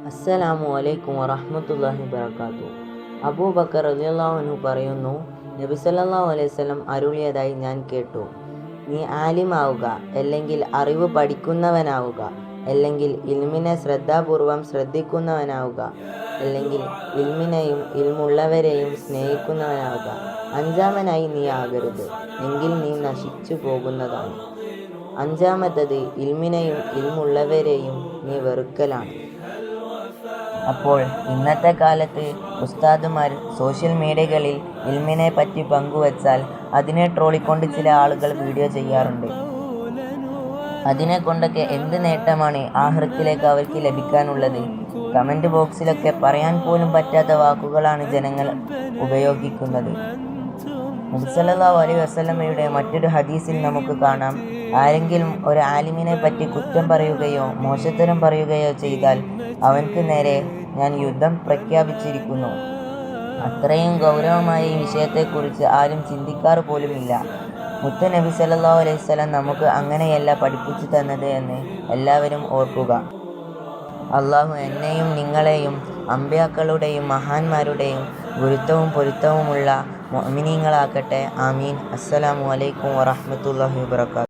അസ്സലാമു അലൈക്കും വറഹ്മത്തുള്ളാഹി വബറകാതുഹു. അബൂബക്കർ റളിയല്ലാഹു അൻഹു പറയുന്നു, നബി സല്ലല്ലാഹു അലൈഹി വസല്ലം അരുളിയതായി ഞാൻ കേട്ടു, നീ ആലിമാവുക, അല്ലെങ്കിൽ അറിവ് പഠിക്കുന്നവനാവുക, അല്ലെങ്കിൽ ഇൽമിനെ ശ്രദ്ധാപൂർവം ശ്രദ്ധിക്കുന്നവനാവുക, അല്ലെങ്കിൽ ഇൽമിനെയും ഇൽമുള്ളവരെയും സ്നേഹിക്കുന്നവനാവുക. അഞ്ചാമനായി നീ ആകരുത്, എങ്കിൽ നീ നശിച്ചു പോകുന്നതാണ്. അഞ്ചാമത്തത് ഇൽമിനെയും ഇൽമുള്ളവരെയും നീ വെറുക്കലാണ്. അപ്പോൾ ഇന്നത്തെ കാലത്ത് ഉസ്താദുമാർ സോഷ്യൽ മീഡിയകളിൽ ഇൽമിനെ പറ്റി പങ്കുവച്ചാൽ അതിനെ ട്രോളിക്കൊണ്ട് ചില ആളുകൾ വീഡിയോ ചെയ്യാറുണ്ട്. അതിനെ കൊണ്ടൊക്കെ എന്ത് നേട്ടമാണ് ആഖിറത്തിലേക്ക് അവർക്ക് ലഭിക്കാനുള്ളത്? കമൻറ്റ് ബോക്സിലൊക്കെ പറയാൻ പോലും പറ്റാത്ത വാക്കുകളാണ് ജനങ്ങൾ ഉപയോഗിക്കുന്നത്. നബി സല്ലല്ലാഹു അലൈഹി വസല്ലമയുടെ മറ്റൊരു ഹദീസിൽ നമുക്ക് കാണാം, ആരെങ്കിലും ഒരു ആലിമിനെ പറ്റി കുറ്റം പറയുകയോ മോശത്തരം പറയുകയോ ചെയ്താൽ അവൻക്ക് നേരെ ഞാൻ യുദ്ധം പ്രഖ്യാപിച്ചിരിക്കുന്നു. അത്രയും ഗൗരവമായ ഈ വിഷയത്തെക്കുറിച്ച് ആരും ചിന്തിക്കാറ് പോലുമില്ല. മുത്ത് നബി സല്ലല്ലാഹു അലൈഹി വസല്ലം നമുക്ക് അങ്ങനെയല്ല പഠിപ്പിച്ചു തന്നത് എന്ന് എല്ലാവരും ഓർക്കുക. അള്ളാഹു എന്നെയും നിങ്ങളെയും അമ്പിയാക്കളുടെയും മഹാന്മാരുടെയും ഗുരുത്വവും പൊരുത്തവുമുള്ള മുഅ്മിനീങ്ങളാക്കട്ടെ. ആമീൻ. അസ്സലാമു അലൈക്കും വറഹ്മത്തുള്ളാഹി വബറകാതുഹു.